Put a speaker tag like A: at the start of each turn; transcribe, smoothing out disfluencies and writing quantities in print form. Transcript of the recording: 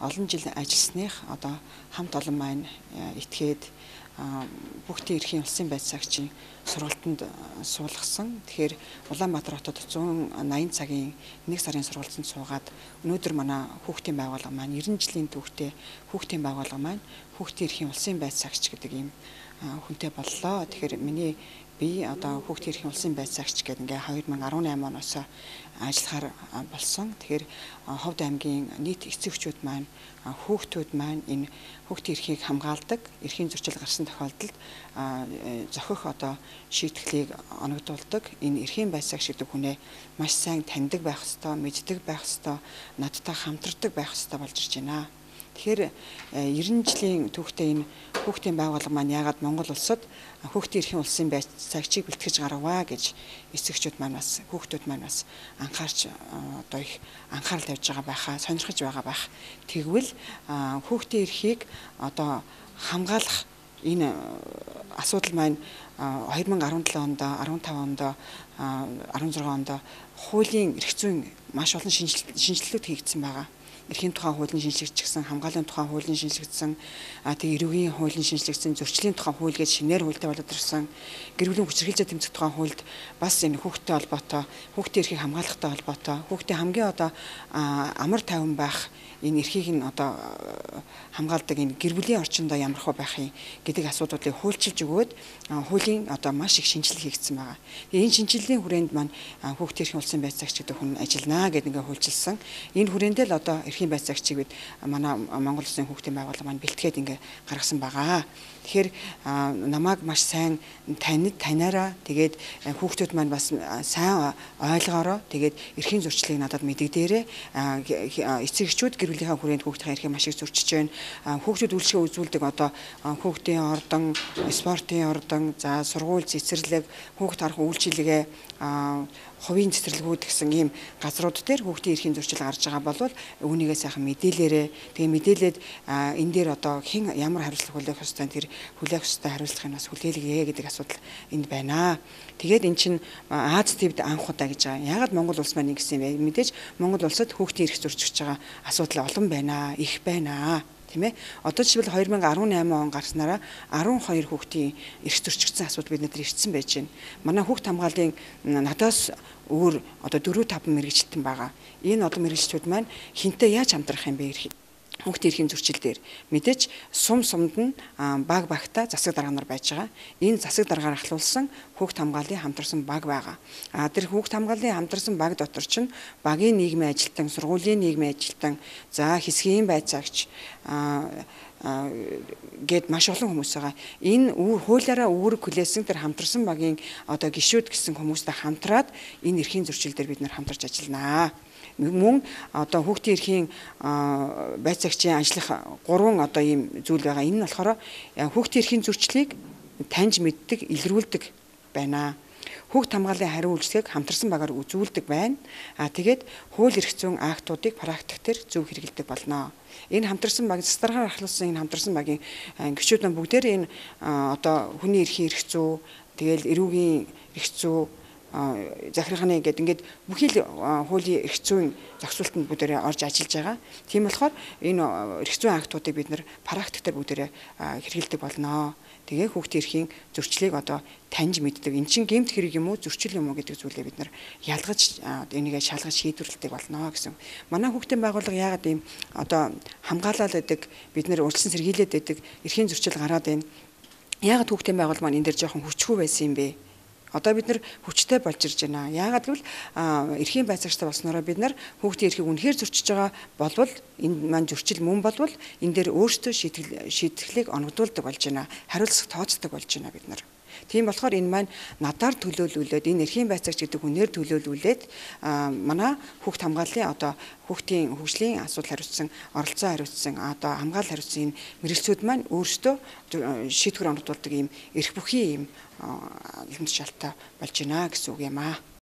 A: олон жил ажилласных одоо хамт олон маань итгээд Хүүхдийн эрхийн улсын байц цагчийн сургалтанд суулгасан. Тэгэхээр Улаанбаатар хотод 180 цагийн 1 сарын сургалтанд суугаад өнөөдөр манай хүүхдийн байгууллага маань 90 жилийн түүхтэй хүүхдийн байгууллага маань Хүүхдийн эрхийн улсын байц цагч гэдэг ийм хүнтэй боллоо. Тэгэхээр би одоо Хүүхдийн эрхийн улсын байц цагч гэдэг ингээ 2018 оноос ажиллахаар болсон. Тэгэхээр Ховд аймгийн нийт эцэг эхчүүд маань хүүхдүүд маань энэ хүүхдийн эрхийг хамгаалдаг, эрхийн зөрчил гарсан тохиолдолд зохих одоо шийтгэлийг оногдуулдаг энэ эрхийн байц цагч гэдэг хүнээ маш сайн таньдаг байх ёстой, мэддэг байх ёстой, надтай хамтардаг байх ёстой болж ирж байна. Тэгэхээр 90 жилийн түүхтэй энэ хүүхдийн байгууллага маань яагаад Монгол улсад Хүүхдийн эрхийн улсын байц цагчийг бэлтгэж гаргаваа гэж эцэгчүүд маань бас хүүхдүүд маань бас анхаарч одоо их анхаарал тавьж байгаа байхаа сонирхож байгаа байх. Тэгвэл хүүхдийн эрхийг одоо хамгаалах энэ асуудал маань 2017 онд, 15 онд, 16 онд хуулийн эрх зүйн маш олон шинжилгэлүүд хийгдсэн байгаа. Эрхийн тухай хуулийн шинжилэгдсэн, хамгааллын тухай хуулийн шинжилэгдсэн, тэгээ эрүүгийн хуулийн шинжилэгдсэн, зөрчлийн тухай хууль гэж шинээр хуультай болоод ирсэн. Гэр бүлийн хүчирхийлжээ тэмцэх тухай хуульд бас энэ хүүхдтэй холбоотой, хүүхдийн эрхийг хамгаалахтай холбоотой, хүүхдийн хамгийн одоо амар тайван байх энэ эрхийг нь одоо хамгаалдаг энэ гэр бүлийн орчиндөө ямар хөө байхын гэдэг асуудлыг хуульчилж өгөөд хуулийн одоо маш их шинжилгээ хийгдсэн байгаа. Тэгээ энэ шинжилгээний хүрээнд маань Хүүхдийн эрхийн улсын байц цагч гэдэг хүн ажиллана гэдэг ингээ хуульчилсан. Энэ хүрээндээ л одоо эрхийн байц цагчийг бид манай Монгол Улсын хүүхдийн байгууллага маань бэлтгээд ингээ гаргасан байгаа. Тэгэхээр намайг маш сайн танаараа тэгээд хүүхдүүд маань бас сайн ойлгоороо тэгээд эрхийн зөрчлийг надад мэдэгдээрээ эцэг эхчүүд гэр бүлийнхаа хүрээнд хүүхдийн эрхийг маш их зөрчиж байна. Хүүхдүүд үйлчлэгээ үзүүлдэг одоо хүүхдийн ордон, спортын ордон, за сургууль цэцэрлэг, хүүхд харах үйлчилгээ, хувийн цэцэрлэгүүд гэсэн ийм газрууд дээр хүүхдийн эрхийн зөрчил гарч байгаа бол үүнийгээ сайхан мэдээлээрээ тэгээ мэдээлээд энэ дээр одоо хэн ямар хариуцлага хүлээх ёстой тэр хүлээх ёстой хариуцлагыг бас хүлээлгээ гэдэг асуудал энд байна. Тэгээд эн чинь Аз твд анх удаа гэж байгаа. Яагаад Монгол улс маань ингэсэн юм бэ? Мэдээж Монгол улсад хүүхдийн эрх зөрчиж байгаа асуудал олон байна, их байна. Тийм ээ. Одоо жишээл 2018 он гарснараа 12 хүүхдийн эрх зөрчигдсэн асуудал бид надад ирсэн байж байна. Манай хүүхд хамгааллын надаас өөр одоо 4-5 мэргэжилтэн байгаа. Энэ одоо мэргэжилтүүд маань хинтээ яаж хамтрах юм бэ? Хүүхдийн эрхийн зөрчил дээр мэдээж сумд нь баг багтаа засаг дарга нар байж байгаа. Энэ засаг даргаар ахлуулсан хүүхд хамгааллын хамтарсан баг байгаа. Тэр хүүхд хамгааллын хамтарсан баг дотор чинь багийн нийгмийн ажилтан, сургуулийн нийгмийн ажилтан, за хэсгийн байц цагч гээд маш олон хүмүүс байгаа. Энэ хуулиараа үүрэг хүлээсэн тэр хамтарсан багийн одоо гишүүд гэсэн хүмүүстэй хамтраад энэ эрхийн зөрчил дээр бид нар хамтарч ажилланаа. Мөн одоо хүүхдийн эрхийн байц цагчийн ажиллах 3 одоо ийм зүйл байгаа. Энэ нь болохоор хүүхдийн эрхийн зөрчлийг таньж мэддэг, илрүүлдэг байна. Хүүхд хамгааллын хариу үйлчлэгийг хамтарсан багаар үзүүлдэг байна. Тэгээд хууль эрх зүйн актуудыг практик дээр зөв хэрэгэлдэг болно. Энэ хамтарсан баг засдаргаар ахлуулсан энэ хамтарсан багийн гишүүд маань бүгдээр энэ одоо хүний эрхийн эрх зүй, тэгэл эрүүгийн эрх зүй, захиргааны гэдэг ингээд бүхий л хуулийн эрх зүйн зохицуултанд бүгдээрээ орж ажиллаж байгаа. Тийм болохоор энэ эрх зүйн актуудыг бид нэр практик дээр бүгдээрээ хэрэгэлдэг болно. Тэгээ хүүхдийн эрхийн зөрчлийг одоо таньж мэддэг. Эн чинь гэмт хэрэг юм уу, зөрчил юм уу гэдэг зүйлээ бид нар ялгаж энийгээ шалгаж шийдвэрлэдэг болно гэсэн. Манай хүүхдийн байгууллага яагаад ийм одоо хамгаалаад байдаг, бид нэр урьдчилан сэргийлээд байдаг эрхийн зөрчил гараад байна. Яагаад хүүхдийн байгууллага маань энэ дээр жоохон хүчгүй байсан юм бэ? Одоо бид нар хүчтэй болж ирж байна. Яагаад гэвэл эрхийн байц цагчтай болсноороо бид нар хүүхдийн эрхийг үнэхээр зөрчиж байгаа болвол энэ маань зөрчил мөн болвол энэ дээр өөрсдөө шийдвэрлэлийг оногдуулдаг болж байна. Хариуцлага тооцдог болж байна бид нар. Тийм болохоор энэ маань надаар төлөөлүүлээд энэ эрхийн байц цагч гэдэг хүнээр төлөөлүүлээд манай хүүхд хамгааллын одоо хүүхдийн хөгжлийн асуудал хариуцсан, оролцоо хариуцсан, одоо хамгаалал хариуцсан энэ мэргэжлүүд маань өөрсдөө шийдвэр оногдуулдаг ийм эрх бүхий ийм шалтгаан болж байна гэсэн үг юм аа.